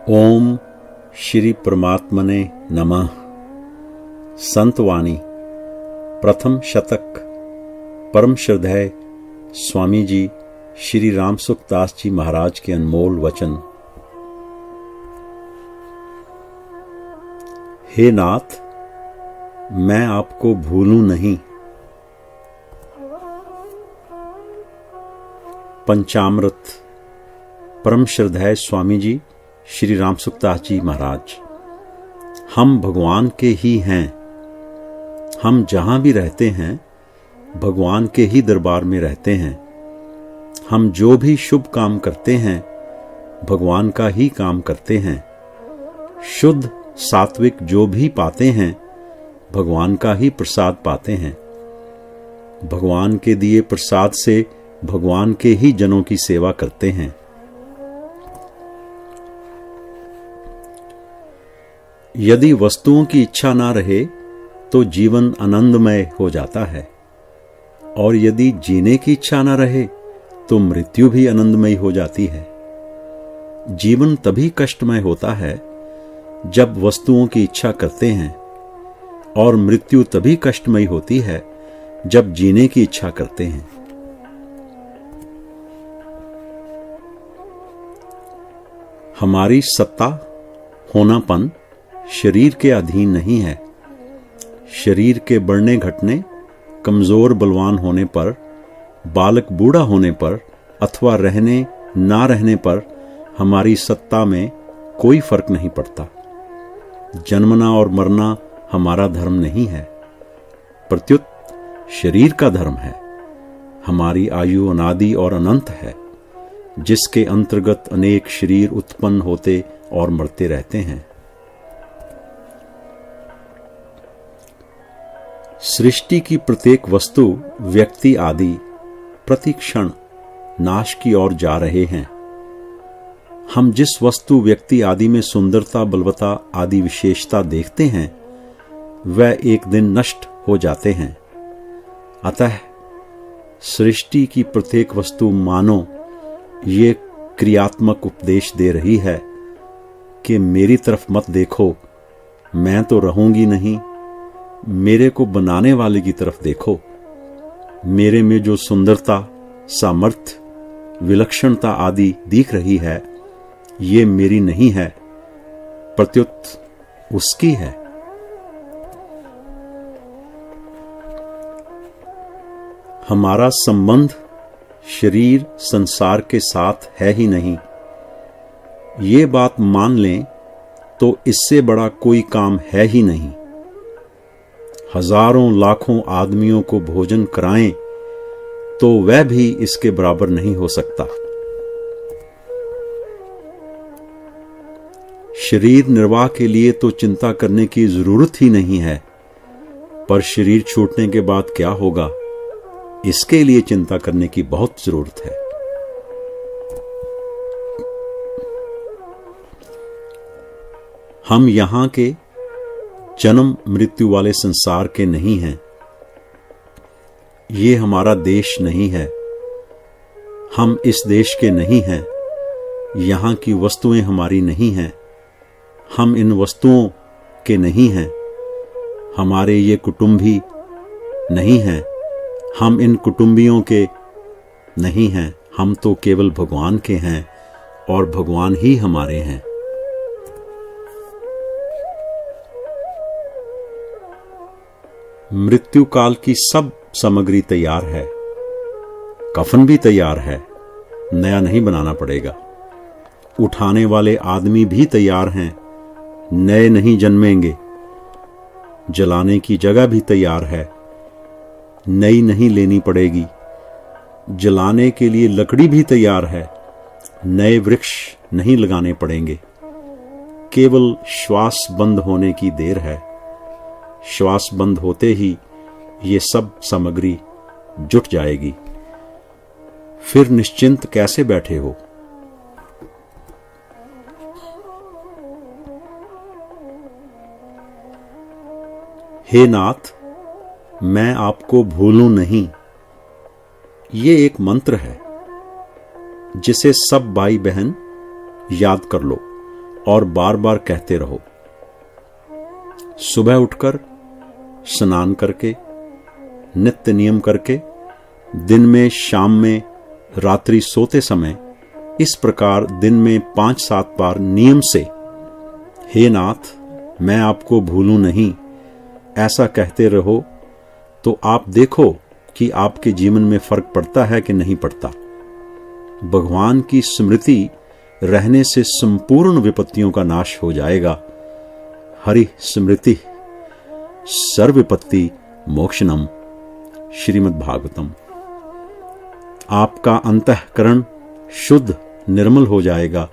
ओम श्री परमात्मने नमः। संतवाणी प्रथम शतक। परम श्रद्धेय स्वामी जी श्री राम सुखदास जी महाराज के अनमोल वचन। हे नाथ, मैं आपको भूलूं नहीं। पंचामृत। परम श्रद्धेय स्वामी जी श्री राम सुखदास जी महाराज। हम भगवान के ही हैं। हम जहां भी रहते हैं भगवान के ही दरबार में रहते हैं। हम जो भी शुभ काम करते हैं भगवान का ही काम करते हैं। शुद्ध सात्विक जो भी पाते हैं भगवान का ही प्रसाद पाते हैं। भगवान के दिए प्रसाद से भगवान के ही जनों की सेवा करते हैं। यदि वस्तुओं की इच्छा ना रहे तो जीवन आनंदमय हो जाता है, और यदि जीने की इच्छा ना रहे तो मृत्यु भी आनंदमय हो जाती है। जीवन तभी कष्टमय होता है जब वस्तुओं की इच्छा करते हैं, और मृत्यु तभी कष्टमय होती है जब जीने की इच्छा करते हैं। हमारी सत्ता होनापन शरीर के अधीन नहीं है। शरीर के बढ़ने घटने, कमजोर बलवान होने पर, बालक बूढ़ा होने पर अथवा रहने ना रहने पर हमारी सत्ता में कोई फर्क नहीं पड़ता। जन्मना और मरना हमारा धर्म नहीं है, प्रत्युत शरीर का धर्म है। हमारी आयु अनादि और अनंत है, जिसके अंतर्गत अनेक शरीर उत्पन्न होते और मरते रहते हैं। सृष्टि की प्रत्येक वस्तु, व्यक्ति आदि प्रतिक्षण नाश की ओर जा रहे हैं। हम जिस वस्तु, व्यक्ति आदि में सुंदरता, बलवत्ता आदि विशेषता देखते हैं वह एक दिन नष्ट हो जाते हैं। अतः सृष्टि की प्रत्येक वस्तु मानो ये क्रियात्मक उपदेश दे रही है कि मेरी तरफ मत देखो, मैं तो रहूंगी नहीं। मेरे को बनाने वाले की तरफ देखो। मेरे में जो सुंदरता, सामर्थ्य, विलक्षणता आदि दिख रही है ये मेरी नहीं है, प्रत्युत उसकी है। हमारा संबंध शरीर संसार के साथ है ही नहीं। ये बात मान लें तो इससे बड़ा कोई काम है ही नहीं। हजारों लाखों आदमियों को भोजन कराएं तो वह भी इसके बराबर नहीं हो सकता। शरीर निर्वाह के लिए तो चिंता करने की जरूरत ही नहीं है, पर शरीर छूटने के बाद क्या होगा इसके लिए चिंता करने की बहुत जरूरत है। हम यहां के जन्म मृत्यु वाले संसार के नहीं हैं। ये हमारा देश नहीं है। हम इस देश के नहीं हैं। यहां की वस्तुएं हमारी नहीं हैं। हम इन वस्तुओं के नहीं हैं। हमारे ये कुटुंबी नहीं हैं। हम इन कुटुंबियों के नहीं हैं। हम तो केवल भगवान के हैं और भगवान ही हमारे हैं। मृत्यु काल की सब सामग्री तैयार है। कफन भी तैयार है, नया नहीं बनाना पड़ेगा। उठाने वाले आदमी भी तैयार हैं, नए नहीं जन्मेंगे। जलाने की जगह भी तैयार है, नई नहीं लेनी पड़ेगी। जलाने के लिए लकड़ी भी तैयार है, नए वृक्ष नहीं लगाने पड़ेंगे। केवल श्वास बंद होने की देर है। श्वास बंद होते ही ये सब सामग्री जुट जाएगी। फिर निश्चिंत कैसे बैठे हो? हे नाथ, मैं आपको भूलूं नहीं। ये एक मंत्र है जिसे सब भाई बहन याद कर लो और बार बार कहते रहो। सुबह उठकर स्नान करके, नित्य नियम करके, दिन में, शाम में, रात्रि सोते समय इस प्रकार दिन में 5-7 बार नियम से हे नाथ मैं आपको भूलूं नहीं ऐसा कहते रहो, तो आप देखो कि आपके जीवन में फर्क पड़ता है कि नहीं पड़ता। भगवान की स्मृति रहने से संपूर्ण विपत्तियों का नाश हो जाएगा। हरि स्मृति सर्वविपत्ति मोक्षणम। श्रीमद् भागवतम। आपका अंतःकरण शुद्ध निर्मल हो जाएगा,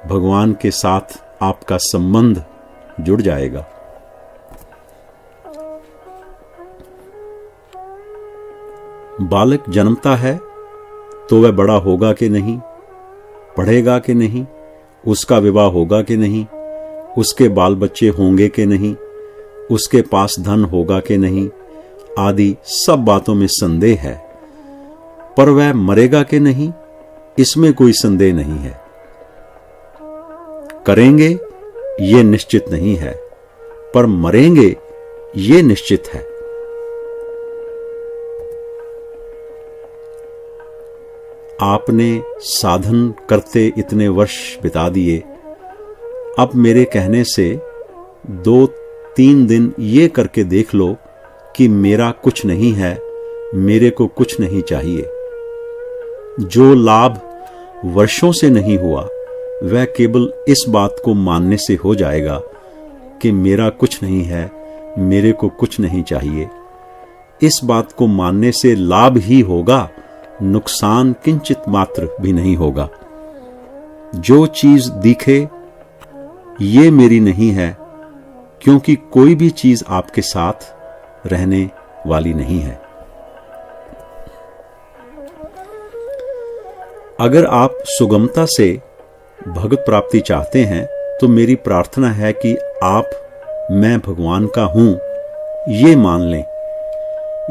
भगवान के साथ आपका संबंध जुड़ जाएगा। बालक जन्मता है तो वह बड़ा होगा कि नहीं, पढ़ेगा कि नहीं, उसका विवाह होगा कि नहीं, उसके बाल बच्चे होंगे कि नहीं, उसके पास धन होगा कि नहीं, आदि सब बातों में संदेह है। पर वह मरेगा कि नहीं, इसमें कोई संदेह नहीं है। करेंगे ये निश्चित नहीं है, पर मरेंगे ये निश्चित है। आपने साधन करते इतने वर्ष बिता दिए, अब मेरे कहने से 2-3 दिन ये करके देख लो कि मेरा कुछ नहीं है, मेरे को कुछ नहीं चाहिए। जो लाभ वर्षों से नहीं हुआ वह केवल इस बात को मानने से हो जाएगा कि मेरा कुछ नहीं है, मेरे को कुछ नहीं चाहिए। इस बात को मानने से लाभ ही होगा, नुकसान किंचित मात्र भी नहीं होगा। जो चीज दिखे ये मेरी नहीं है, क्योंकि कोई भी चीज आपके साथ रहने वाली नहीं है। अगर आप सुगमता से भगवत प्राप्ति चाहते हैं तो मेरी प्रार्थना है कि आप मैं भगवान का हूं ये मान लें।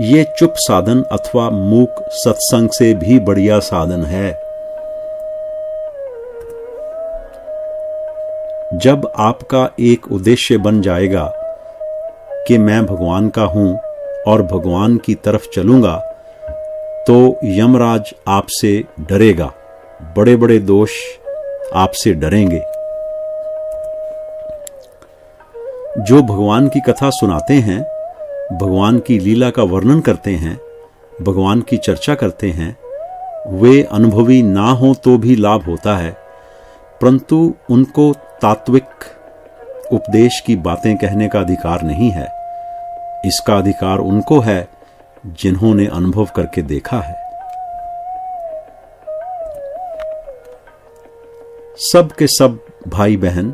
ये चुप साधन अथवा मूक सत्संग से भी बढ़िया साधन है। जब आपका एक उद्देश्य बन जाएगा कि मैं भगवान का हूं और भगवान की तरफ चलूंगा, तो यमराज आपसे डरेगा, बड़े बड़े दोष आपसे डरेंगे। जो भगवान की कथा सुनाते हैं, भगवान की लीला का वर्णन करते हैं, भगवान की चर्चा करते हैं, वे अनुभवी ना हो तो भी लाभ होता है, परंतु उनको तात्विक उपदेश की बातें कहने का अधिकार नहीं है। इसका अधिकार उनको है जिन्होंने अनुभव करके देखा है। सब के सब भाई बहन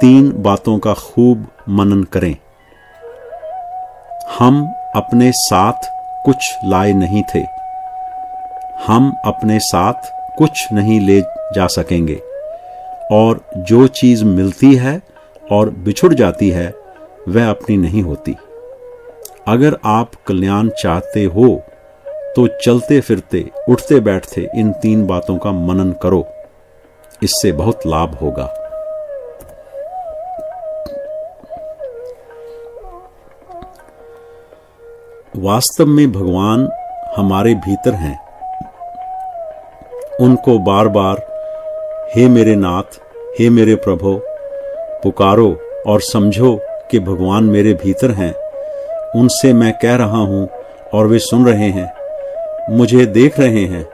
3 बातों का खूब मनन करें। हम अपने साथ कुछ लाए नहीं थे, हम अपने साथ कुछ नहीं ले जा सकेंगे, और जो चीज मिलती है और बिछुड़ जाती है वह अपनी नहीं होती। अगर आप कल्याण चाहते हो तो चलते फिरते उठते बैठते इन 3 बातों का मनन करो, इससे बहुत लाभ होगा। वास्तव में भगवान हमारे भीतर हैं। उनको बार बार हे मेरे नाथ, हे मेरे प्रभु पुकारो और समझो कि भगवान मेरे भीतर हैं। उनसे मैं कह रहा हूं और वे सुन रहे हैं, मुझे देख रहे हैं।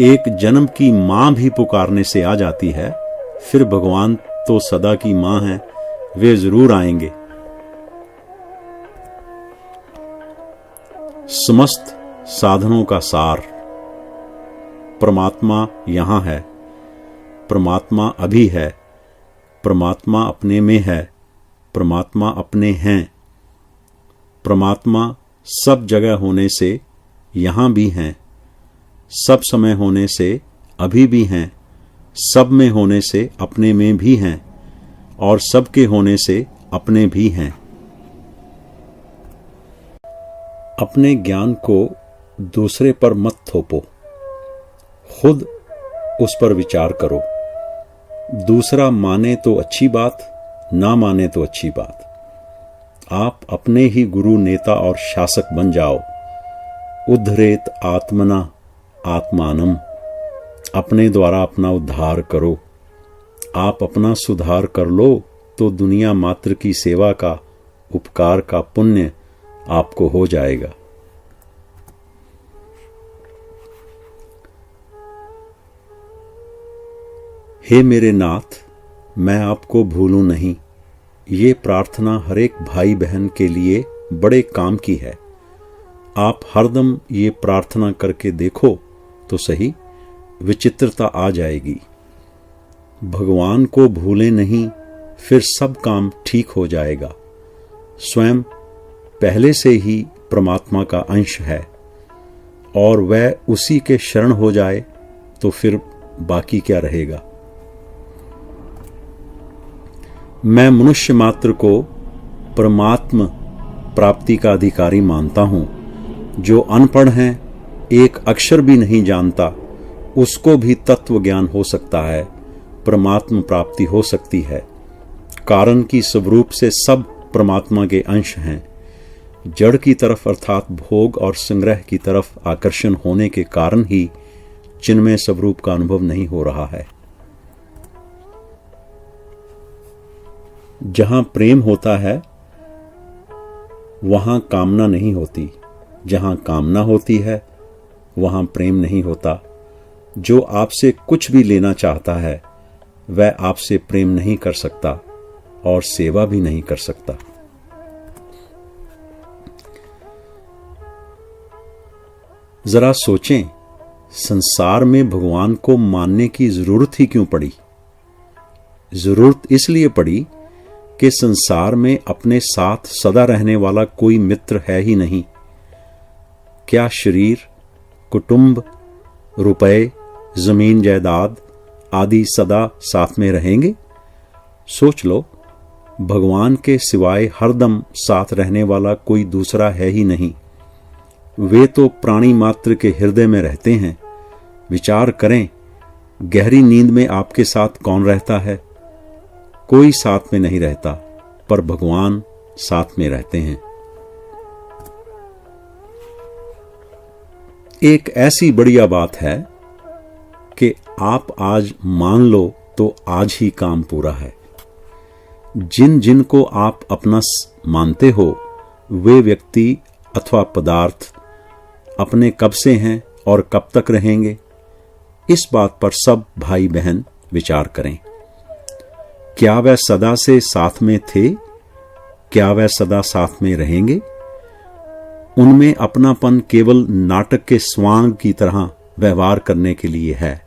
एक जन्म की मां भी पुकारने से आ जाती है, फिर भगवान तो सदा की मां है, वे जरूर आएंगे। समस्त साधनों का सार परमात्मा यहां है। परमात्मा अभी है, परमात्मा अपने में है, परमात्मा अपने हैं। परमात्मा सब जगह होने से यहां भी हैं, सब समय होने से अभी भी हैं, सब में होने से अपने में भी हैं, और सबके होने से अपने भी हैं। अपने ज्ञान को दूसरे पर मत थोपो, खुद उस पर विचार करो। दूसरा माने तो अच्छी बात, ना माने तो अच्छी बात। आप अपने ही गुरु, नेता और शासक बन जाओ। उद्धरेत आत्मना आत्मानम, अपने द्वारा अपना उद्धार करो। आप अपना सुधार कर लो तो दुनिया मात्र की सेवा का, उपकार का पुण्य आपको हो जाएगा। हे मेरे नाथ, मैं आपको भूलूं नहीं, ये प्रार्थना हर एक भाई बहन के लिए बड़े काम की है। आप हरदम ये प्रार्थना करके देखो तो सही, विचित्रता आ जाएगी। भगवान को भूलें नहीं, फिर सब काम ठीक हो जाएगा। स्वयं पहले से ही परमात्मा का अंश है और वह उसी के शरण हो जाए तो फिर बाकी क्या रहेगा। मैं मनुष्य मात्र को परमात्म प्राप्ति का अधिकारी मानता हूं। जो अनपढ़ हैं, एक अक्षर भी नहीं जानता, उसको भी तत्व ज्ञान हो सकता है, परमात्म प्राप्ति हो सकती है। कारण की स्वरूप से सब परमात्मा के अंश हैं। जड़ की तरफ अर्थात भोग और संग्रह की तरफ आकर्षण होने के कारण ही चिन्मय स्वरूप का अनुभव नहीं हो रहा है। जहां प्रेम होता है वहां कामना नहीं होती, जहां कामना होती है वहां प्रेम नहीं होता। जो आपसे कुछ भी लेना चाहता है वह आपसे प्रेम नहीं कर सकता और सेवा भी नहीं कर सकता। जरा सोचें, संसार में भगवान को मानने की जरूरत ही क्यों पड़ी? जरूरत इसलिए पड़ी कि संसार में अपने साथ सदा रहने वाला कोई मित्र है ही नहीं। क्या शरीर, कुटुंब, रुपए, जमीन जायदाद आदि सदा साथ में रहेंगे? सोच लो, भगवान के सिवाय हरदम साथ रहने वाला कोई दूसरा है ही नहीं। वे तो प्राणी मात्र के हृदय में रहते हैं। विचार करें, गहरी नींद में आपके साथ कौन रहता है? कोई साथ में नहीं रहता, पर भगवान साथ में रहते हैं। एक ऐसी बढ़िया बात है कि आप आज मान लो तो आज ही काम पूरा है। जिन जिन को आप अपना मानते हो वे व्यक्ति अथवा पदार्थ अपने कब से हैं और कब तक रहेंगे, इस बात पर सब भाई बहन विचार करें। क्या वह सदा से साथ में थे? क्या वह सदा साथ में रहेंगे? उनमें अपनापन केवल नाटक के स्वांग की तरह व्यवहार करने के लिए है।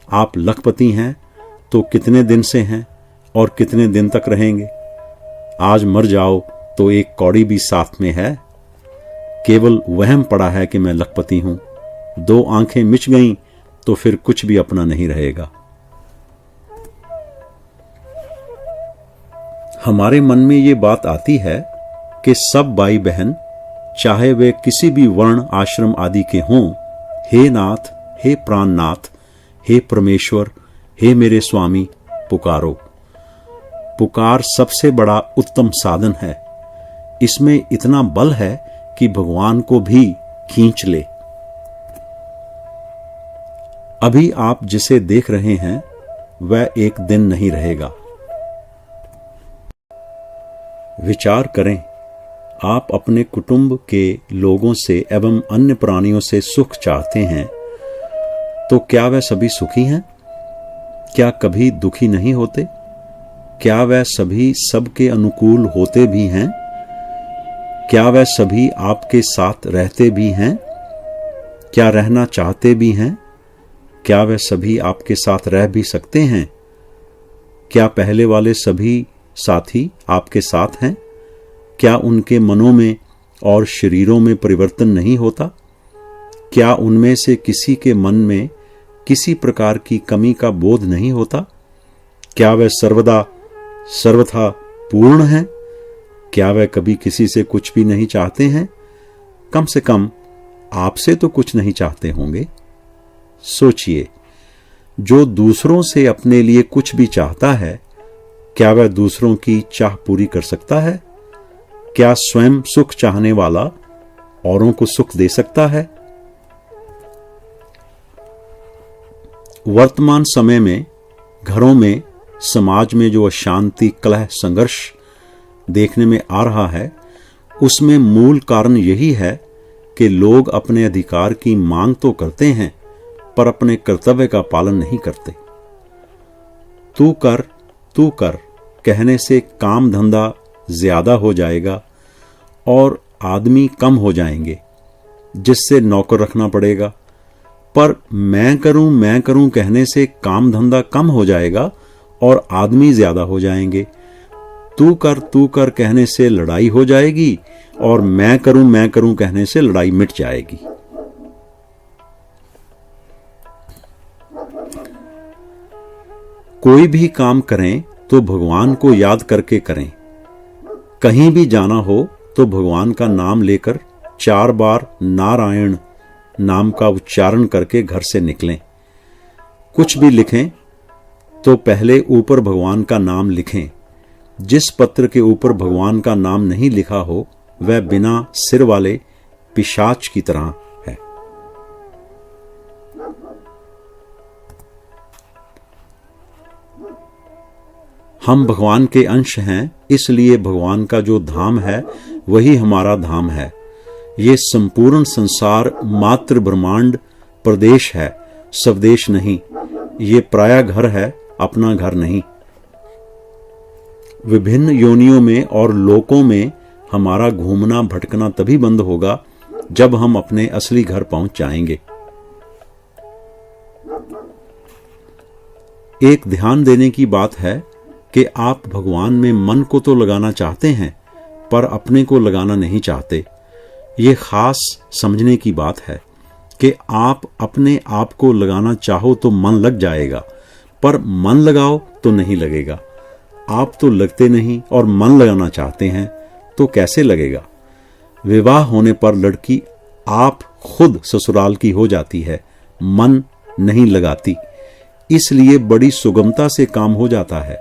आप लखपति हैं तो कितने दिन से हैं और कितने दिन तक रहेंगे? आज मर जाओ तो एक कौड़ी भी साथ में है। केवल वहम पड़ा है कि मैं लखपति हूं। 2 आंखें मिच गईं तो फिर कुछ भी अपना नहीं रहेगा। हमारे मन में ये बात आती है कि सब भाई बहन, चाहे वे किसी भी वर्ण आश्रम आदि के हों, हे नाथ, हे प्राणनाथ, हे परमेश्वर, हे मेरे स्वामी, पुकारो। पुकार सबसे बड़ा उत्तम साधन है। इसमें इतना बल है कि भगवान को भी खींच ले। अभी आप जिसे देख रहे हैं वह एक दिन नहीं रहेगा। विचार करें, आप अपने कुटुंब के लोगों से एवं अन्य प्राणियों से सुख चाहते हैं, तो क्या वह सभी सुखी हैं? क्या कभी दुखी नहीं होते? क्या वह सभी सबके अनुकूल होते भी हैं? क्या वह सभी आपके साथ रहते भी हैं? क्या रहना चाहते भी हैं? क्या वह सभी आपके साथ रह भी सकते हैं? क्या पहले वाले सभी साथी आपके साथ हैं? क्या उनके मनों में और शरीरों में परिवर्तन नहीं होता? क्या उनमें से किसी के मन में किसी प्रकार की कमी का बोध नहीं होता? क्या वह सर्वथा पूर्ण है? क्या वह कभी किसी से कुछ भी नहीं चाहते हैं? कम से कम आपसे तो कुछ नहीं चाहते होंगे। सोचिए, जो दूसरों से अपने लिए कुछ भी चाहता है, क्या वह दूसरों की चाह पूरी कर सकता है? क्या स्वयं सुख चाहने वाला औरों को सुख दे सकता है? वर्तमान समय में घरों में, समाज में जो अशांति, कलह, संघर्ष देखने में आ रहा है, उसमें मूल कारण यही है कि लोग अपने अधिकार की मांग तो करते हैं पर अपने कर्तव्य का पालन नहीं करते। तू कर कहने से काम धंधा ज्यादा हो जाएगा और आदमी कम हो जाएंगे, जिससे नौकर रखना पड़ेगा। पर मैं करूं कहने से काम धंधा कम हो जाएगा और आदमी ज्यादा हो जाएंगे। तू कर कहने से लड़ाई हो जाएगी और मैं करूं कहने से लड़ाई मिट जाएगी। कोई भी काम करें तो भगवान को याद करके करें। कहीं भी जाना हो तो भगवान का नाम लेकर 4 बार नारायण नाम का उच्चारण करके घर से निकलें। कुछ भी लिखें तो पहले ऊपर भगवान का नाम लिखें। जिस पत्र के ऊपर भगवान का नाम नहीं लिखा हो वह बिना सिर वाले पिशाच की तरह है। हम भगवान के अंश हैं, इसलिए भगवान का जो धाम है वही हमारा धाम है। ये संपूर्ण संसार मात्र ब्रह्मांड प्रदेश है, स्वदेश नहीं। ये पराया घर है, अपना घर नहीं। विभिन्न योनियों में और लोकों में हमारा घूमना भटकना तभी बंद होगा जब हम अपने असली घर पहुंच जाएंगे। एक ध्यान देने की बात है कि आप भगवान में मन को तो लगाना चाहते हैं पर अपने को लगाना नहीं चाहते। ये खास समझने की बात है कि आप अपने आप को लगाना चाहो तो मन लग जाएगा, पर मन लगाओ तो नहीं लगेगा। आप तो लगते नहीं और मन लगाना चाहते हैं तो कैसे लगेगा? विवाह होने पर लड़की आप खुद ससुराल की हो जाती है, मन नहीं लगाती। इसलिए बड़ी सुगमता से काम हो जाता है।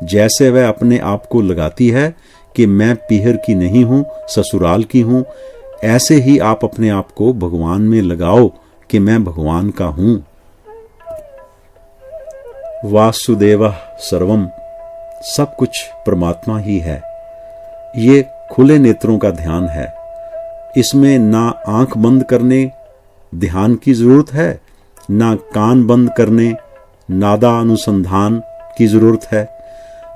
जैसे वह अपने आप को लगाती है कि मैं पीहर की नहीं हूं, ससुराल की हूं, ऐसे ही आप अपने आप को भगवान में लगाओ कि मैं भगवान का हूं। वासुदेवः सर्वम, सब कुछ परमात्मा ही है। ये खुले नेत्रों का ध्यान है। इसमें ना आंख बंद करने ध्यान की जरूरत है, ना कान बंद करने नादा अनुसंधान की जरूरत है,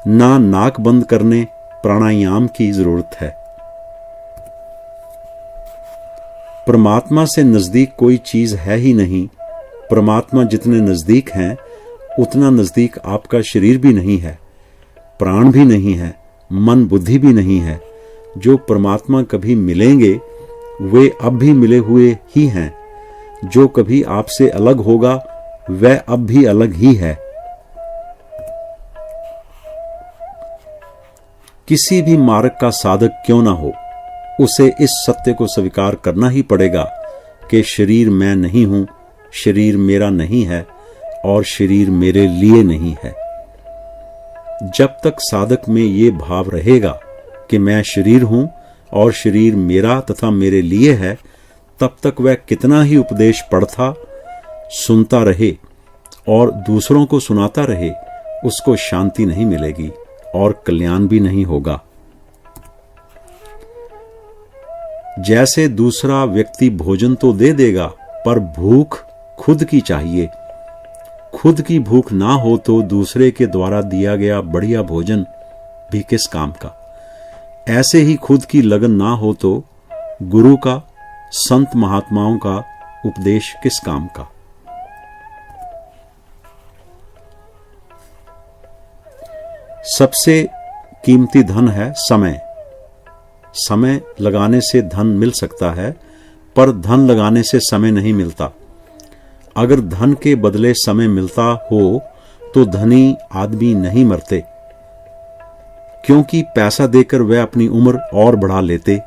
ना नाक बंद करने प्राणायाम की जरूरत है। परमात्मा से नजदीक कोई चीज है ही नहीं। परमात्मा जितने नजदीक हैं उतना नजदीक आपका शरीर भी नहीं है, प्राण भी नहीं है, मन बुद्धि भी नहीं है। जो परमात्मा कभी मिलेंगे वे अब भी मिले हुए ही हैं। जो कभी आपसे अलग होगा वह अब भी अलग ही है। किसी भी मार्ग का साधक क्यों ना हो, उसे इस सत्य को स्वीकार करना ही पड़ेगा कि शरीर मैं नहीं हूं, शरीर मेरा नहीं है और शरीर मेरे लिए नहीं है। जब तक साधक में ये भाव रहेगा कि मैं शरीर हूं और शरीर मेरा तथा मेरे लिए है, तब तक वह कितना ही उपदेश पढ़ता, सुनता रहे और दूसरों को सुनाता रहे, उसको शांति नहीं मिलेगी और कल्याण भी नहीं होगा। जैसे दूसरा व्यक्ति भोजन तो दे देगा पर भूख खुद की चाहिए। खुद की भूख ना हो तो दूसरे के द्वारा दिया गया बढ़िया भोजन भी किस काम का। ऐसे ही खुद की लगन ना हो तो गुरु का, संत महात्माओं का उपदेश किस काम का। सबसे कीमती धन है समय। समय लगाने से धन मिल सकता है पर धन लगाने से समय नहीं मिलता। अगर धन के बदले समय मिलता हो तो धनी आदमी नहीं मरते, क्योंकि पैसा देकर वह अपनी उम्र और बढ़ा लेते।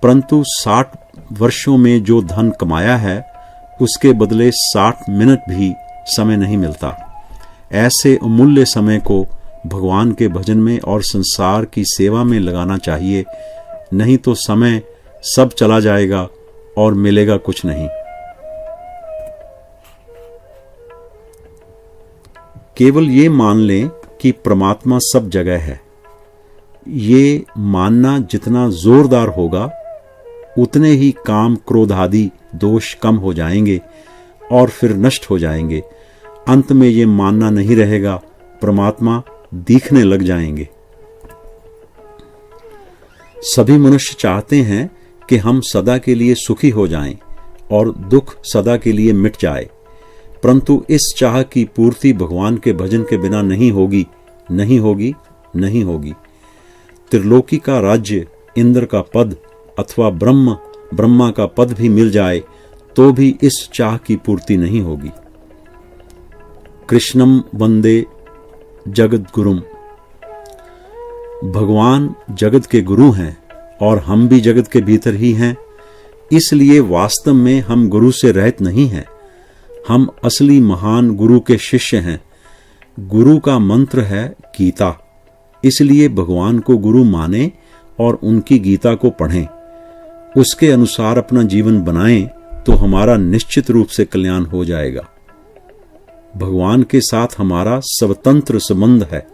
परंतु 60 वर्षों में जो धन कमाया है उसके बदले 60 मिनट भी समय नहीं मिलता। ऐसे अमूल्य समय को भगवान के भजन में और संसार की सेवा में लगाना चाहिए, नहीं तो समय सब चला जाएगा और मिलेगा कुछ नहीं। केवल ये मान लें कि परमात्मा सब जगह है। ये मानना जितना जोरदार होगा उतने ही काम क्रोध आदि दोष कम हो जाएंगे और फिर नष्ट हो जाएंगे। अंत में ये मानना नहीं रहेगा, परमात्मा दिखने लग जाएंगे। सभी मनुष्य चाहते हैं कि हम सदा के लिए सुखी हो जाएं और दुख सदा के लिए मिट जाए, परंतु इस चाह की पूर्ति भगवान के भजन के बिना नहीं होगी, नहीं होगी, नहीं होगी। त्रिलोकी का राज्य, इंद्र का पद अथवा ब्रह्मा का पद भी मिल जाए तो भी इस चाह की पूर्ति नहीं होगी। कृष्णम वंदे जगत गुरुम। भगवान जगत के गुरु हैं और हम भी जगत के भीतर ही हैं, इसलिए वास्तव में हम गुरु से रहित नहीं हैं। हम असली महान गुरु के शिष्य हैं। गुरु का मंत्र है गीता, इसलिए भगवान को गुरु माने और उनकी गीता को पढ़ें, उसके अनुसार अपना जीवन बनाएं तो हमारा निश्चित रूप से कल्याण हो जाएगा। भगवान के साथ हमारा स्वतंत्र संबंध है,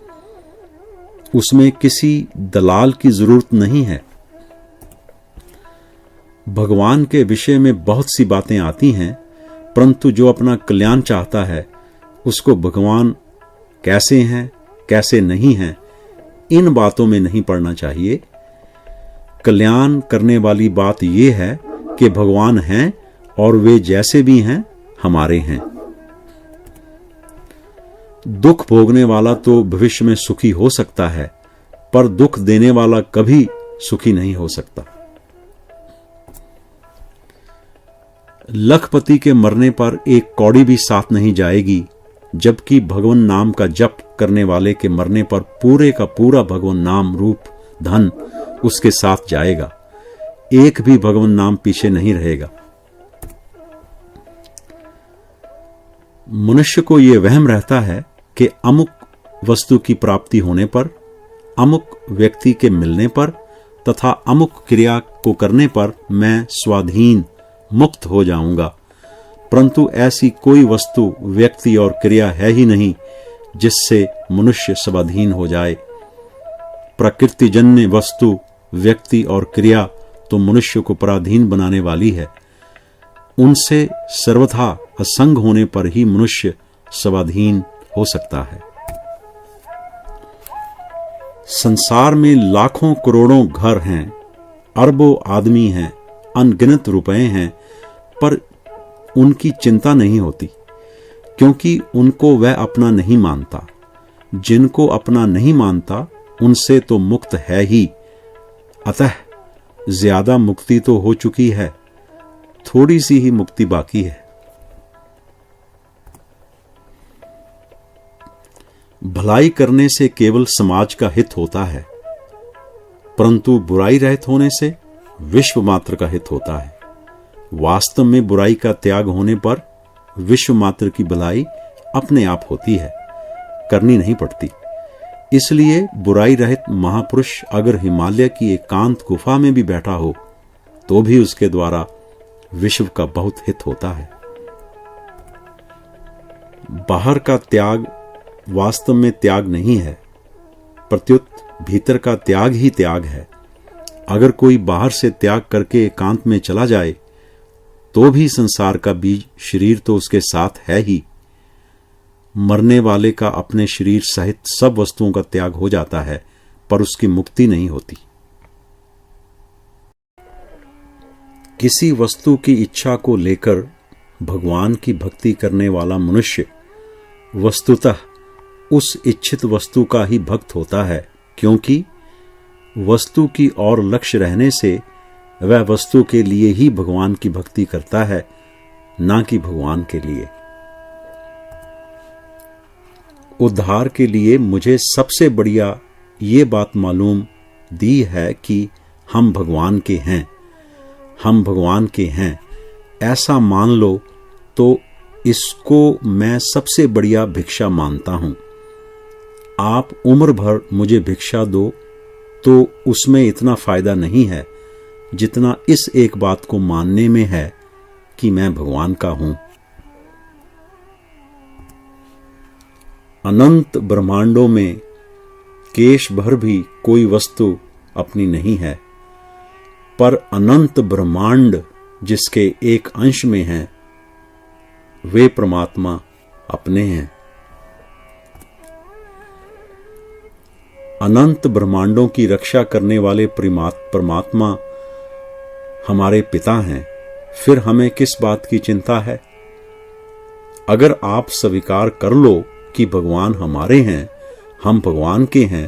उसमें किसी दलाल की जरूरत नहीं है। भगवान के विषय में बहुत सी बातें आती हैं, परंतु जो अपना कल्याण चाहता है उसको भगवान कैसे हैं कैसे नहीं हैं इन बातों में नहीं पड़ना चाहिए। कल्याण करने वाली बात यह है कि भगवान हैं और वे जैसे भी हैं हमारे हैं। दुख भोगने वाला तो भविष्य में सुखी हो सकता है, पर दुख देने वाला कभी सुखी नहीं हो सकता। लखपति के मरने पर एक कौड़ी भी साथ नहीं जाएगी, जबकि भगवान नाम का जप करने वाले के मरने पर पूरे का पूरा भगवान नाम रूप धन उसके साथ जाएगा। एक भी भगवान नाम पीछे नहीं रहेगा। मनुष्य को यह वहम रहता है कि अमुक वस्तु की प्राप्ति होने पर, अमुक व्यक्ति के मिलने पर तथा अमुक क्रिया को करने पर मैं स्वाधीन मुक्त हो जाऊंगा, परंतु ऐसी कोई वस्तु, व्यक्ति और क्रिया है ही नहीं जिससे मनुष्य स्वाधीन हो जाए। प्रकृतिजन्य वस्तु, व्यक्ति और क्रिया तो मनुष्य को पराधीन बनाने वाली है। उनसे सर्वथा असंग होने पर ही मनुष्य स्वाधीन हो सकता है। संसार में लाखों करोड़ों घर हैं, अरबों आदमी हैं, अनगिनत रुपए हैं, पर उनकी चिंता नहीं होती, क्योंकि उनको वह अपना नहीं मानता। जिनको अपना नहीं मानता उनसे तो मुक्त है ही, अतः ज्यादा मुक्ति तो हो चुकी है, थोड़ी सी ही मुक्ति बाकी है। भलाई करने से केवल समाज का हित होता है, परंतु बुराई रहित होने से विश्व मात्र का हित होता है। वास्तव में बुराई का त्याग होने पर विश्व मात्र की भलाई अपने आप होती है, करनी नहीं पड़ती। इसलिए बुराई रहित महापुरुष अगर हिमालय की एकांत गुफा में भी बैठा हो तो भी उसके द्वारा विश्व का बहुत हित होता है। बाहर का त्याग वास्तव में त्याग नहीं है, प्रत्युत भीतर का त्याग ही त्याग है। अगर कोई बाहर से त्याग करके एकांत में चला जाए तो भी संसार का बीज शरीर तो उसके साथ है ही। मरने वाले का अपने शरीर सहित सब वस्तुओं का त्याग हो जाता है, पर उसकी मुक्ति नहीं होती। किसी वस्तु की इच्छा को लेकर भगवान की भक्ति करने वाला मनुष्य वस्तुतः उस इच्छित वस्तु का ही भक्त होता है, क्योंकि वस्तु की और लक्ष्य रहने से वह वस्तु के लिए ही भगवान की भक्ति करता है, ना कि भगवान के लिए। उद्धार के लिए मुझे सबसे बढ़िया ये बात मालूम दी है कि हम भगवान के हैं। हम भगवान के हैं ऐसा मान लो तो इसको मैं सबसे बढ़िया भिक्षा मानता हूं। आप उम्र भर मुझे भिक्षा दो तो उसमें इतना फायदा नहीं है जितना इस एक बात को मानने में है कि मैं भगवान का हूं। अनंत ब्रह्मांडों में केश भर भी कोई वस्तु अपनी नहीं है, पर अनंत ब्रह्मांड जिसके एक अंश में हैं, वे परमात्मा अपने हैं। अनंत ब्रह्मांडों की रक्षा करने वाले परमात्मा हमारे पिता हैं, फिर हमें किस बात की चिंता है? अगर आप स्वीकार कर लो कि भगवान हमारे हैं, हम भगवान के हैं,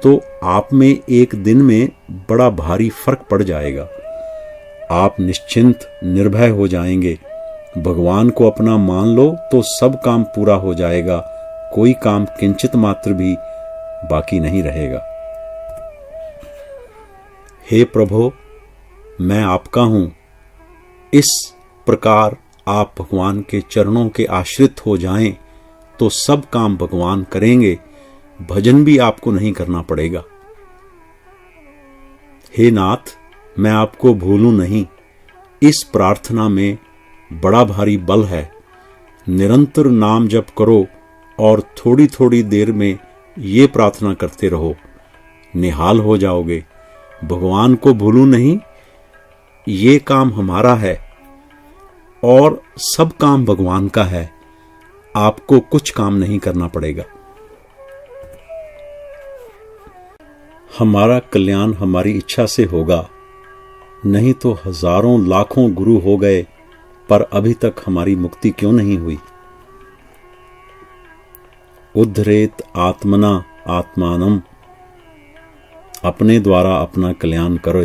तो आप में एक दिन में बड़ा भारी फर्क पड़ जाएगा। आप निश्चिंत निर्भय हो जाएंगे। भगवान को अपना मान लो तो सब काम पूरा हो जाएगा, कोई काम किंचित मात्र भी बाकी नहीं रहेगा। हे प्रभु, मैं आपका हूं। इस प्रकार आप भगवान के चरणों के आश्रित हो जाएं तो सब काम भगवान करेंगे, भजन भी आपको नहीं करना पड़ेगा। हे नाथ, मैं आपको भूलूं नहीं, इस प्रार्थना में बड़ा भारी बल है। निरंतर नाम जप करो और थोड़ी थोड़ी देर में ये प्रार्थना करते रहो, निहाल हो जाओगे। भगवान को भूलूं नहीं, ये काम हमारा है और सब काम भगवान का है, आपको कुछ काम नहीं करना पड़ेगा। हमारा कल्याण हमारी इच्छा से होगा, नहीं तो हजारों लाखों गुरु हो गए, पर अभी तक हमारी मुक्ति क्यों नहीं हुई? उद्धरेत आत्मना आत्मानम, अपने द्वारा अपना कल्याण करो।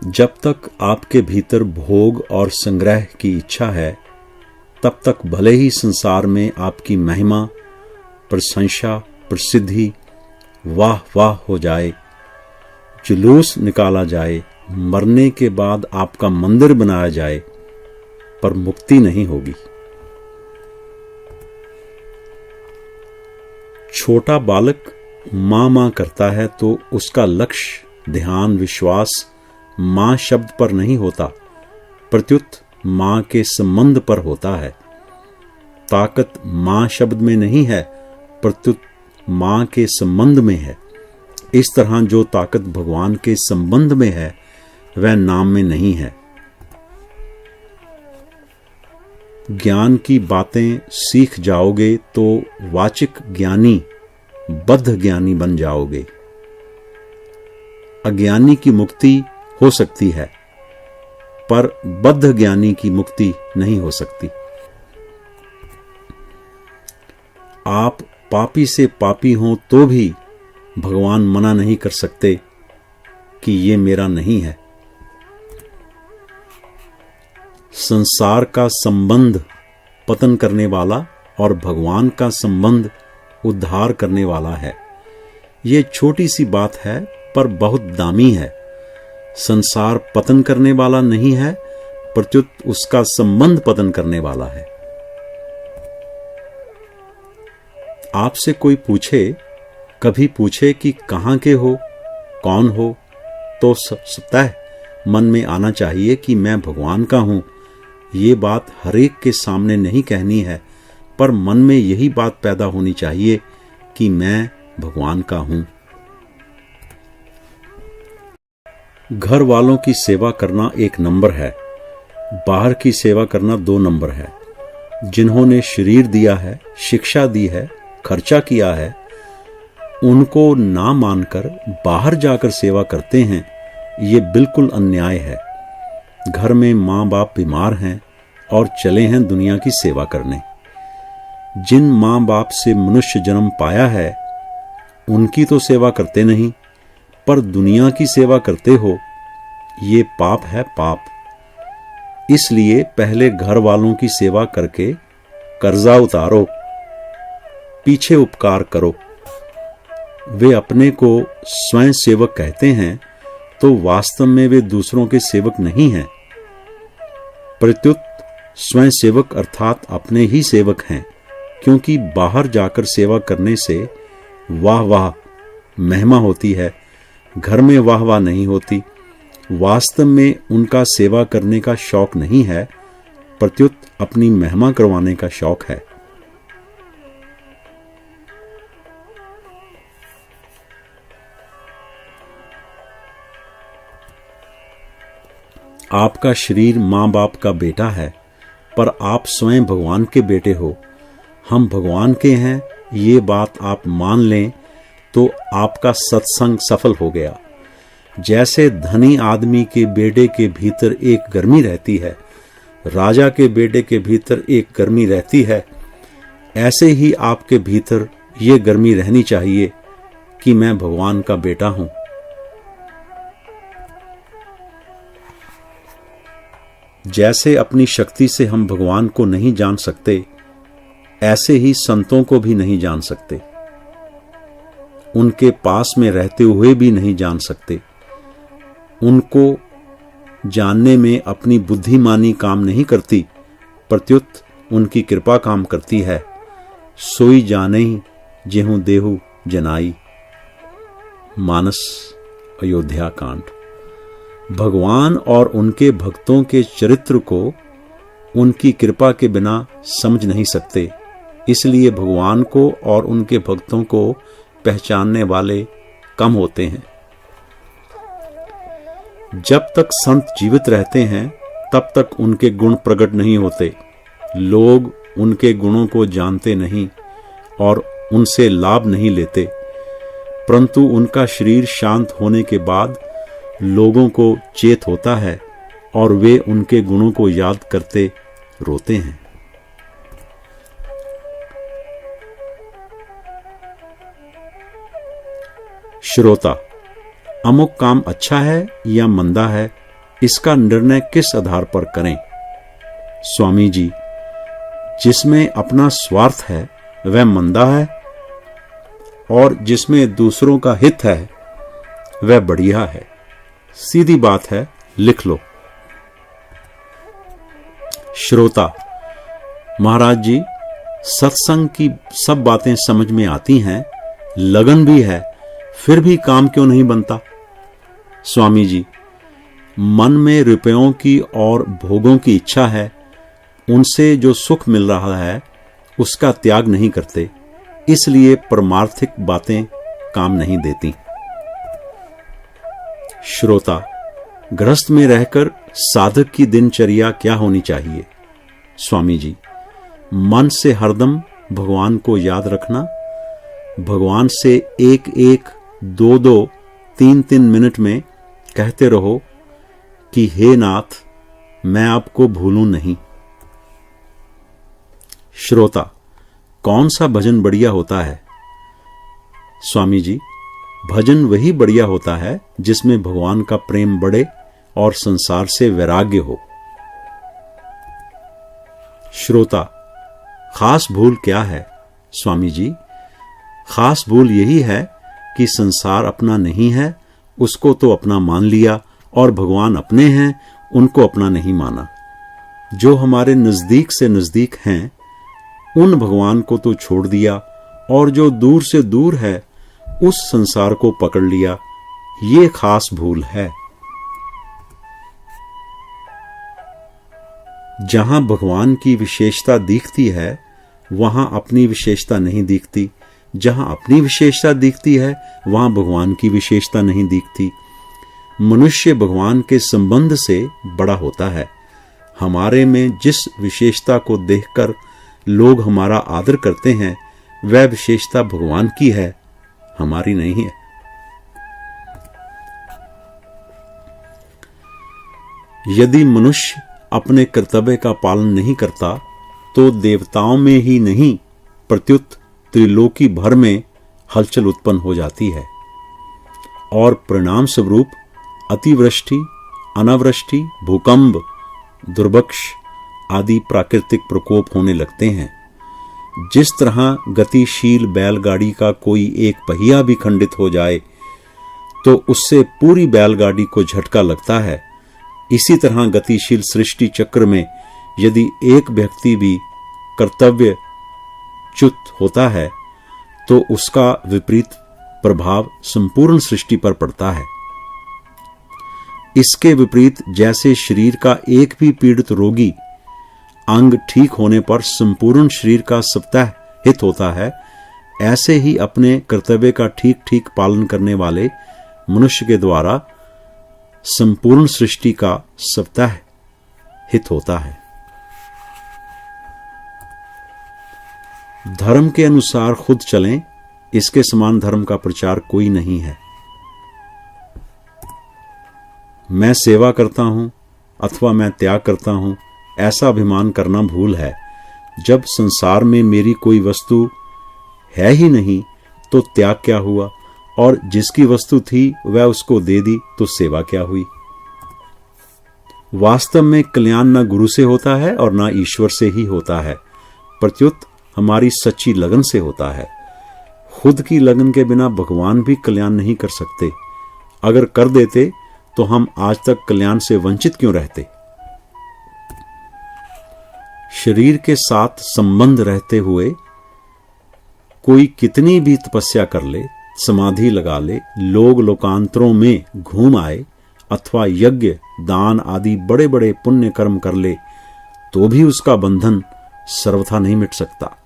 जब तक आपके भीतर भोग और संग्रह की इच्छा है, तब तक भले ही संसार में आपकी महिमा, प्रशंसा, प्रसिद्धि, वाह वाह हो जाए, जुलूस निकाला जाए, मरने के बाद आपका मंदिर बनाया जाए, पर मुक्ति नहीं होगी। छोटा बालक मां मां करता है तो उसका लक्ष्य, ध्यान, विश्वास मां शब्द पर नहीं होता, प्रत्युत मां के संबंध पर होता है। ताकत मां शब्द में नहीं है, प्रत्युत मां के संबंध में है। इस तरह जो ताकत भगवान के संबंध में है, वह नाम में नहीं है। ज्ञान की बातें सीख जाओगे तो वाचिक ज्ञानी, बद्ध ज्ञानी बन जाओगे। अज्ञानी की मुक्ति हो सकती है, पर बद्ध ज्ञानी की मुक्ति नहीं हो सकती। आप पापी से पापी हों तो भी भगवान मना नहीं कर सकते कि ये मेरा नहीं है। संसार का संबंध पतन करने वाला और भगवान का संबंध उद्धार करने वाला है। ये छोटी सी बात है, पर बहुत दामी है। संसार पतन करने वाला नहीं है, प्रत्युत उसका संबंध पतन करने वाला है। आपसे कोई कभी पूछे कि कहां के हो, कौन हो, तो स्वतः मन में आना चाहिए कि मैं भगवान का हूं। ये बात हरेक के सामने नहीं कहनी है, पर मन में यही बात पैदा होनी चाहिए कि मैं भगवान का हूं। घर वालों की सेवा करना 1 नंबर है, बाहर की सेवा करना 2 नंबर है। जिन्होंने शरीर दिया है, शिक्षा दी है, खर्चा किया है, उनको ना मानकर बाहर जाकर सेवा करते हैं, ये बिल्कुल अन्याय है। घर में माँ बाप बीमार हैं और चले हैं दुनिया की सेवा करने। जिन माँ बाप से मनुष्य जन्म पाया है, उनकी तो सेवा करते नहीं, पर दुनिया की सेवा करते हो, ये पाप है, पाप। इसलिए पहले घर वालों की सेवा करके कर्जा उतारो, पीछे उपकार करो। वे अपने को स्वयं सेवक कहते हैं, तो वास्तव में वे दूसरों के सेवक नहीं हैं। प्रत्युत स्वयं सेवक अर्थात अपने ही सेवक हैं, क्योंकि बाहर जाकर सेवा करने से वाह वाह महिमा होती है, घर में वाह वाह नहीं होती। वास्तव में उनका सेवा करने का शौक नहीं है, प्रत्युत अपनी महिमा करवाने का शौक है। आपका शरीर मां बाप का बेटा है, पर आप स्वयं भगवान के बेटे हो। हम भगवान के हैं, ये बात आप मान लें तो आपका सत्संग सफल हो गया। जैसे धनी आदमी के बेटे के भीतर एक गर्मी रहती है, राजा के बेटे के भीतर एक गर्मी रहती है, ऐसे ही आपके भीतर ये गर्मी रहनी चाहिए कि मैं भगवान का बेटा हूं। जैसे अपनी शक्ति से हम भगवान को नहीं जान सकते, ऐसे ही संतों को भी नहीं जान सकते, उनके पास में रहते हुए भी नहीं जान सकते। उनको जानने में अपनी बुद्धिमानी काम नहीं करती, प्रत्युत उनकी कृपा काम करती है। सोई जानहि जेहू देहु जनाई। मानस अयोध्या कांड। भगवान और उनके भक्तों के चरित्र को उनकी कृपा के बिना समझ नहीं सकते, इसलिए भगवान को और उनके भक्तों को पहचानने वाले कम होते हैं। जब तक संत जीवित रहते हैं तब तक उनके गुण प्रकट नहीं होते। लोग उनके गुणों को जानते नहीं और उनसे लाभ नहीं लेते, परंतु उनका शरीर शांत होने के बाद लोगों को चेत होता है और वे उनके गुणों को याद करते रोते हैं। श्रोता, अमुक काम अच्छा है या मंदा है, इसका निर्णय किस आधार पर करें? स्वामी जी, जिसमें अपना स्वार्थ है वह मंदा है, और जिसमें दूसरों का हित है वह बढ़िया है। सीधी बात है, लिख लो। श्रोता, महाराज जी, सत्संग की सब बातें समझ में आती हैं, लगन भी है, फिर भी काम क्यों नहीं बनता? स्वामी जी, मन में रुपयों की और भोगों की इच्छा है, उनसे जो सुख मिल रहा है उसका त्याग नहीं करते, इसलिए परमार्थिक बातें काम नहीं देती। श्रोता, गृहस्थ में रहकर साधक की दिनचर्या क्या होनी चाहिए? स्वामी जी, मन से हरदम भगवान को याद रखना, भगवान से एक एक, दो दो, तीन तीन मिनट में कहते रहो कि हे नाथ, मैं आपको भूलूं नहीं। श्रोता, कौन सा भजन बढ़िया होता है? स्वामी जी, भजन वही बढ़िया होता है जिसमें भगवान का प्रेम बढ़े और संसार से वैराग्य हो। श्रोता, खास भूल क्या है? स्वामी जी, खास भूल यही है कि संसार अपना नहीं है, उसको तो अपना मान लिया, और भगवान अपने हैं, उनको अपना नहीं माना। जो हमारे नजदीक से नजदीक हैं उन भगवान को तो छोड़ दिया, और जो दूर से दूर है उस संसार को पकड़ लिया। ये खास भूल है। जहां भगवान की विशेषता दिखती है वहां अपनी विशेषता नहीं दिखती, जहां अपनी विशेषता दिखती है वहां भगवान की विशेषता नहीं दिखती। मनुष्य भगवान के संबंध से बड़ा होता है। हमारे में जिस विशेषता को देखकर लोग हमारा आदर करते हैं वह विशेषता भगवान की है, हमारी नहीं है। यदि मनुष्य अपने कर्तव्य का पालन नहीं करता तो देवताओं में ही नहीं प्रत्युत त्रिलोकी भर में हलचल उत्पन्न हो जाती है, और परिणाम स्वरूप अतिवृष्टि, अनावृष्टि, भूकंप, दुर्भिक्ष आदि प्राकृतिक प्रकोप होने लगते हैं। जिस तरह गतिशील बैलगाड़ी का कोई एक पहिया भी खंडित हो जाए तो उससे पूरी बैलगाड़ी को झटका लगता है, इसी तरह गतिशील सृष्टि चक्र में यदि एक व्यक्ति भी कर्तव्य च्युत होता है तो उसका विपरीत प्रभाव संपूर्ण सृष्टि पर पड़ता है। इसके विपरीत जैसे शरीर का एक भी पीड़ित रोगी अंग ठीक होने पर संपूर्ण शरीर का स्वतः हित होता है, ऐसे ही अपने कर्तव्य का ठीक ठीक पालन करने वाले मनुष्य के द्वारा संपूर्ण सृष्टि का स्वतः हित होता है। धर्म के अनुसार खुद चलें, इसके समान धर्म का प्रचार कोई नहीं है। मैं सेवा करता हूं अथवा मैं त्याग करता हूं, ऐसा अभिमान करना भूल है। जब संसार में मेरी कोई वस्तु है ही नहीं तो त्याग क्या हुआ, और जिसकी वस्तु थी वह उसको दे दी तो सेवा क्या हुई। वास्तव में कल्याण न गुरु से होता है और न ईश्वर से ही होता है, प्रत्युत हमारी सच्ची लगन से होता है। खुद की लगन के बिना भगवान भी कल्याण नहीं कर सकते। अगर कर देते तो हम आज तक कल्याण से वंचित क्यों रहते। शरीर के साथ संबंध रहते हुए कोई कितनी भी तपस्या कर ले, समाधि लगा ले, लोग लोकांतरों में घूम आए अथवा यज्ञ दान आदि बड़े बड़े पुण्य कर्म कर ले, तो भी उसका बंधन सर्वथा नहीं मिट सकता।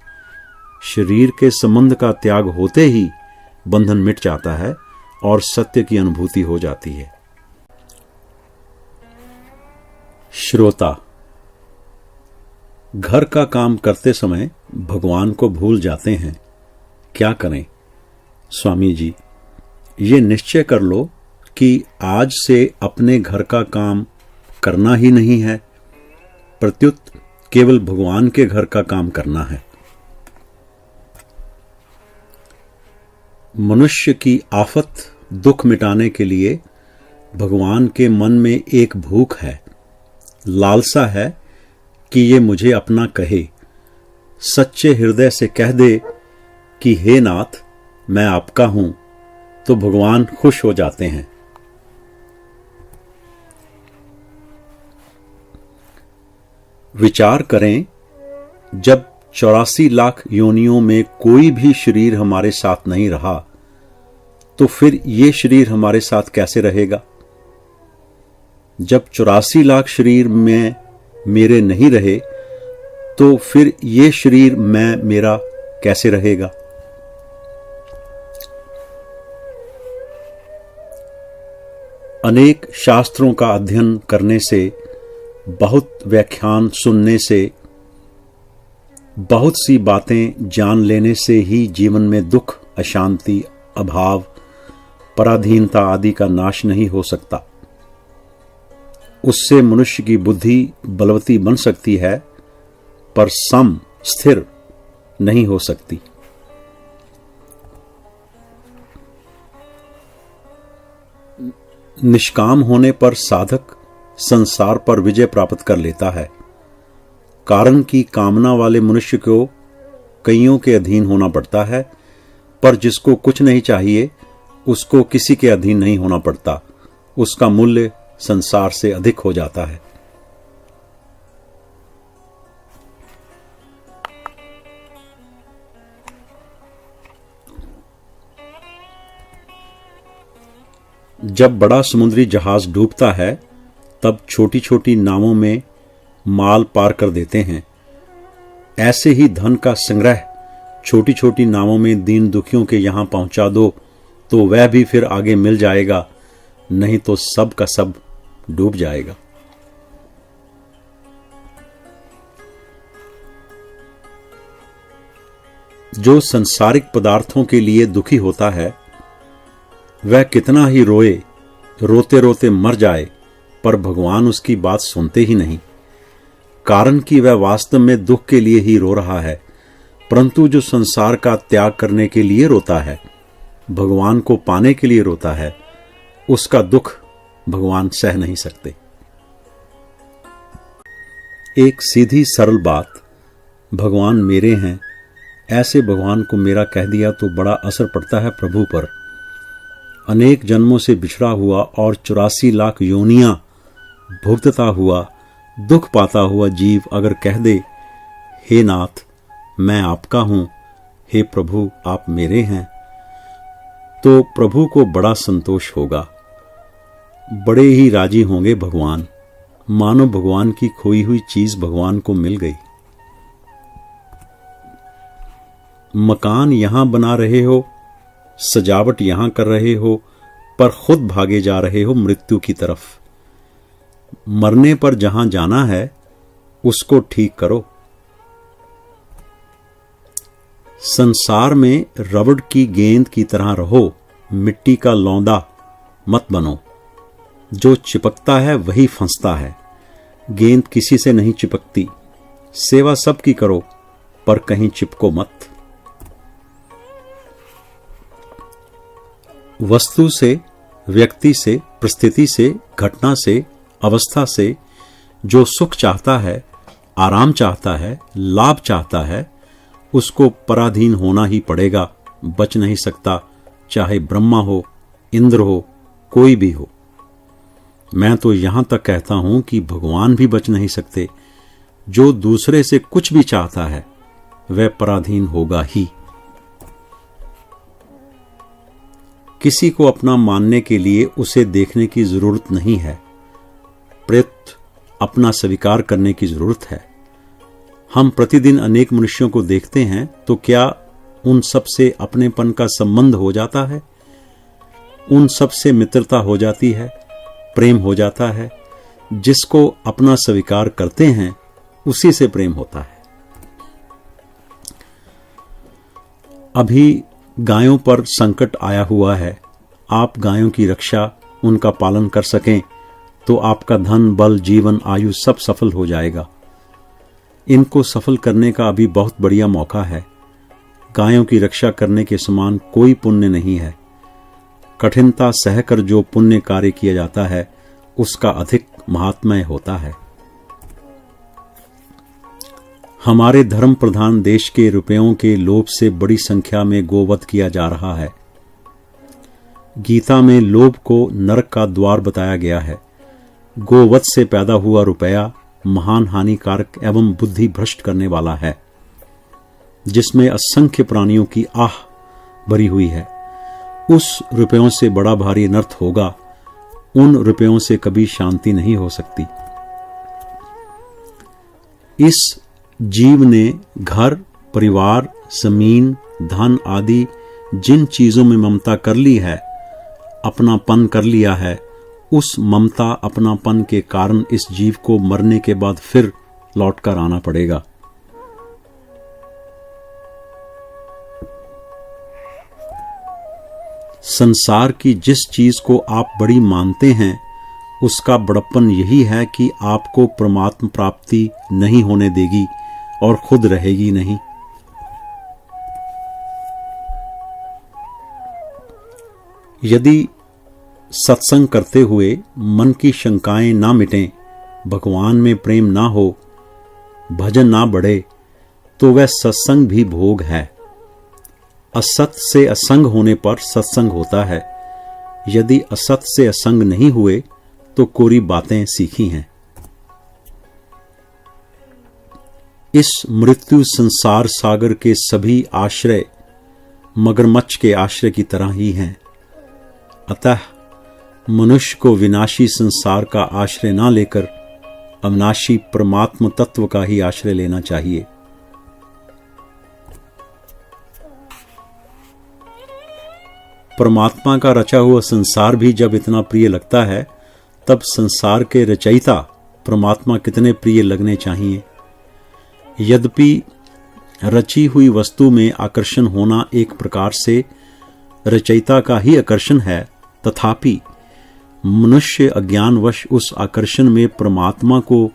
शरीर के संबंध का त्याग होते ही बंधन मिट जाता है और सत्य की अनुभूति हो जाती है। श्रोता, घर का काम करते समय भगवान को भूल जाते हैं, क्या करें? स्वामी जी, ये निश्चय कर लो कि आज से अपने घर का काम करना ही नहीं है, प्रत्युत केवल भगवान के घर का काम करना है। मनुष्य की आफत दुख मिटाने के लिए भगवान के मन में एक भूख है, लालसा है कि ये मुझे अपना कहे। सच्चे हृदय से कह दे कि हे नाथ, मैं आपका हूं, तो भगवान खुश हो जाते हैं। विचार करें, जब 84 लाख योनियों में कोई भी शरीर हमारे साथ नहीं रहा, तो फिर ये शरीर हमारे साथ कैसे रहेगा? जब 84 लाख शरीर में मेरे नहीं रहे, तो फिर ये शरीर मैं मेरा कैसे रहेगा? अनेक शास्त्रों का अध्ययन करने से, बहुत व्याख्यान सुनने से, बहुत सी बातें जान लेने से ही जीवन में दुख, अशांति, अभाव, पराधीनता आदि का नाश नहीं हो सकता। उससे मनुष्य की बुद्धि बलवती बन सकती है, पर सम स्थिर नहीं हो सकती। निष्काम होने पर साधक संसार पर विजय प्राप्त कर लेता है। कारण की कामना वाले मनुष्य को कईयों के अधीन होना पड़ता है, पर जिसको कुछ नहीं चाहिए उसको किसी के अधीन नहीं होना पड़ता। उसका मूल्य संसार से अधिक हो जाता है। जब बड़ा समुद्री जहाज डूबता है, तब छोटी छोटी नावों में माल पार कर देते हैं। ऐसे ही धन का संग्रह छोटी छोटी नावों में दीन दुखियों के यहां पहुंचा दो, तो वह भी फिर आगे मिल जाएगा, नहीं तो सब का सब डूब जाएगा। जो संसारिक पदार्थों के लिए दुखी होता है, वह कितना ही रोए, रोते रोते मर जाए, पर भगवान उसकी बात सुनते ही नहीं। कारण कि वह वास्तव में दुख के लिए ही रो रहा है, परंतु जो संसार का त्याग करने के लिए रोता है, भगवान को पाने के लिए रोता है, उसका दुख भगवान सह नहीं सकते। एक सीधी सरल बात, भगवान मेरे हैं, ऐसे भगवान को मेरा कह दिया तो बड़ा असर पड़ता है प्रभु पर। अनेक जन्मों से बिछड़ा हुआ और 84 लाख योनियां भुगतता हुआ, दुख पाता हुआ जीव अगर कह दे, हे नाथ मैं आपका हूं, हे प्रभु आप मेरे हैं, तो प्रभु को बड़ा संतोष होगा, बड़े ही राजी होंगे भगवान, मानो भगवान की खोई हुई चीज भगवान को मिल गई। मकान यहां बना रहे हो, सजावट यहां कर रहे हो, पर खुद भागे जा रहे हो मृत्यु की तरफ। मरने पर जहां जाना है उसको ठीक करो। संसार में रबड़ की गेंद की तरह रहो, मिट्टी का लौंदा मत बनो। जो चिपकता है वही फंसता है, गेंद किसी से नहीं चिपकती। सेवा सबकी करो पर कहीं चिपको मत। वस्तु से, व्यक्ति से, परिस्थिति से, घटना से, अवस्था से जो सुख चाहता है, आराम चाहता है, लाभ चाहता है, उसको पराधीन होना ही पड़ेगा, बच नहीं सकता, चाहे ब्रह्मा हो, इंद्र हो, कोई भी हो। मैं तो यहां तक कहता हूं कि भगवान भी बच नहीं सकते। जो दूसरे से कुछ भी चाहता है वह पराधीन होगा ही। किसी को अपना मानने के लिए उसे देखने की जरूरत नहीं है, प्रत्युत अपना स्वीकार करने की जरूरत है। हम प्रतिदिन अनेक मनुष्यों को देखते हैं, तो क्या उन सब से अपनेपन का संबंध हो जाता है? उन सब से मित्रता हो जाती है, प्रेम हो जाता है? जिसको अपना स्वीकार करते हैं उसी से प्रेम होता है। अभी गायों पर संकट आया हुआ है, आप गायों की रक्षा, उनका पालन कर सकें तो आपका धन, बल, जीवन, आयु सब सफल हो जाएगा। इनको सफल करने का अभी बहुत बढ़िया मौका है। गायों की रक्षा करने के समान कोई पुण्य नहीं है। कठिनता सहकर जो पुण्य कार्य किया जाता है उसका अधिक महात्म्य होता है। हमारे धर्म प्रधान देश के रुपयों के लोभ से बड़ी संख्या में गोवध किया जा रहा है। गीता में लोभ को नरक का द्वार बताया गया है। गोवध से पैदा हुआ रुपया महान हानिकारक एवं बुद्धि भ्रष्ट करने वाला है, जिसमें असंख्य प्राणियों की आह भरी हुई है। उस रुपयों से बड़ा भारी अनर्थ होगा। उन रुपयों से कभी शांति नहीं हो सकती। इस जीव ने घर, परिवार, जमीन, धन आदि जिन चीजों में ममता कर ली है, अपनापन कर लिया है, उस ममता अपनापन के कारण इस जीव को मरने के बाद फिर लौटकर आना पड़ेगा। संसार की जिस चीज को आप बड़ी मानते हैं उसका बड़प्पन यही है कि आपको परमात्मा प्राप्ति नहीं होने देगी और खुद रहेगी नहीं। यदि सत्संग करते हुए मन की शंकाएं ना मिटें, भगवान में प्रेम ना हो, भजन ना बढ़े, तो वह सत्संग भी भोग है। असत से असंग होने पर सत्संग होता है। यदि असत से असंग नहीं हुए तो कोरी बातें सीखी हैं। इस मृत्यु संसार सागर के सभी आश्रय मगरमच्छ के आश्रय की तरह ही हैं। अतः मनुष्य को विनाशी संसार का आश्रय ना लेकर अविनाशी परमात्म तत्व का ही आश्रय लेना चाहिए। परमात्मा का रचा हुआ संसार भी जब इतना प्रिय लगता है, तब संसार के रचयिता परमात्मा कितने प्रिय लगने चाहिए। यद्यपि रची हुई वस्तु में आकर्षण होना एक प्रकार से रचयिता का ही आकर्षण है, तथापि मनुष्य अज्ञानवश उस आकर्षण में परमात्मा को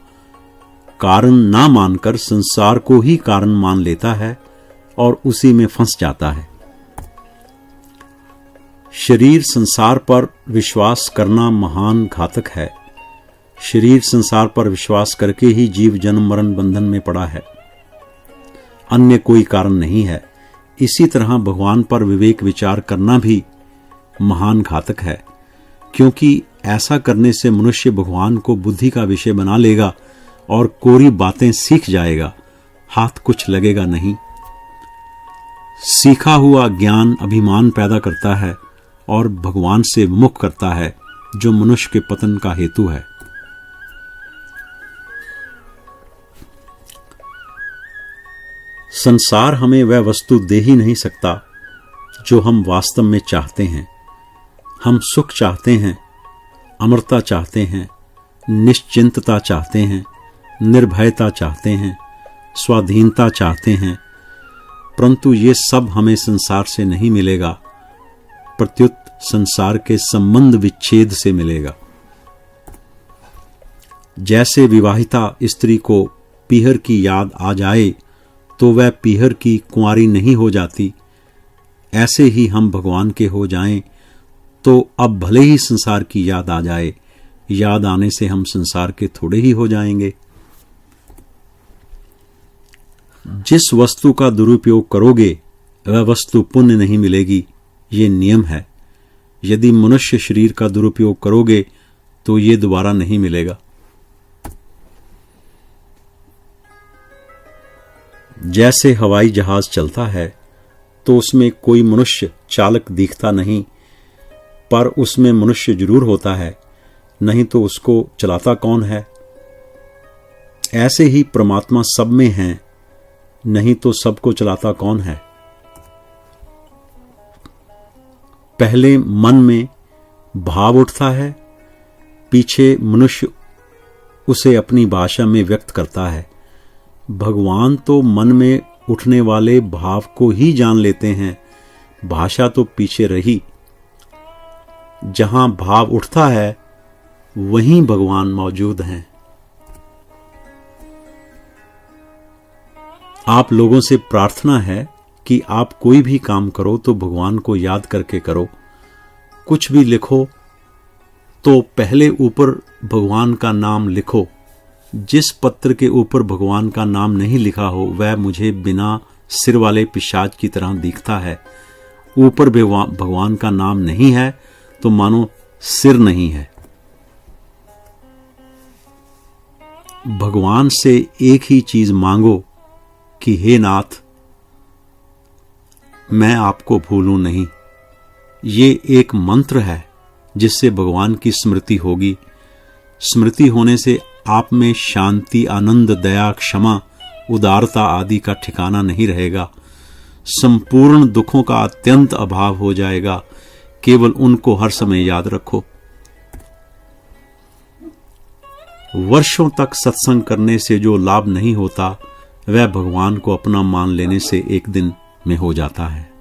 कारण ना मानकर संसार को ही कारण मान लेता है और उसी में फंस जाता है। शरीर संसार पर विश्वास करना महान घातक है। शरीर संसार पर विश्वास करके ही जीव जन्म मरण बंधन में पड़ा है, अन्य कोई कारण नहीं है। इसी तरह भगवान पर विवेक विचार करना भी महान घातक है, क्योंकि ऐसा करने से मनुष्य भगवान को बुद्धि का विषय बना लेगा और कोरी बातें सीख जाएगा, हाथ कुछ लगेगा नहीं। सीखा हुआ ज्ञान अभिमान पैदा करता है और भगवान से विमुख करता है, जो मनुष्य के पतन का हेतु है। संसार हमें वह वस्तु दे ही नहीं सकता जो हम वास्तव में चाहते हैं। हम सुख चाहते हैं, अमरता चाहते हैं, निश्चिंतता चाहते हैं, निर्भयता चाहते हैं, स्वाधीनता चाहते हैं, परंतु ये सब हमें संसार से नहीं मिलेगा, प्रत्युत संसार के संबंध विच्छेद से मिलेगा। जैसे विवाहिता स्त्री को पीहर की याद आ जाए तो वह पीहर की कुंवारी नहीं हो जाती, ऐसे ही हम भगवान के हो जाएं तो अब भले ही संसार की याद आ जाए, याद आने से हम संसार के थोड़े ही हो जाएंगे। जिस वस्तु का दुरुपयोग करोगे वह वस्तु पुण्य नहीं मिलेगी, ये नियम है। यदि मनुष्य शरीर का दुरुपयोग करोगे तो ये दोबारा नहीं मिलेगा। जैसे हवाई जहाज चलता है तो उसमें कोई मनुष्य चालक दिखता नहीं, पर उसमें मनुष्य जरूर होता है, नहीं तो उसको चलाता कौन है। ऐसे ही परमात्मा सब में है, नहीं तो सबको चलाता कौन है। पहले मन में भाव उठता है, पीछे मनुष्य उसे अपनी भाषा में व्यक्त करता है। भगवान तो मन में उठने वाले भाव को ही जान लेते हैं, भाषा तो पीछे रही। जहां भाव उठता है वहीं भगवान मौजूद हैं। आप लोगों से प्रार्थना है कि आप कोई भी काम करो तो भगवान को याद करके करो। कुछ भी लिखो तो पहले ऊपर भगवान का नाम लिखो। जिस पत्र के ऊपर भगवान का नाम नहीं लिखा हो वह मुझे बिना सिर वाले पिशाच की तरह दिखता है। ऊपर भगवान का नाम नहीं है तो मानो सिर नहीं है। भगवान से एक ही चीज मांगो कि हे नाथ, मैं आपको भूलूं नहीं। ये एक मंत्र है जिससे भगवान की स्मृति होगी। स्मृति होने से आप में शांति, आनंद, दया, क्षमा, उदारता आदि का ठिकाना नहीं रहेगा। संपूर्ण दुखों का अत्यंत अभाव हो जाएगा। केवल उनको हर समय याद रखो। वर्षों तक सत्संग करने से जो लाभ नहीं होता वह भगवान को अपना मान लेने से एक दिन में हो जाता है।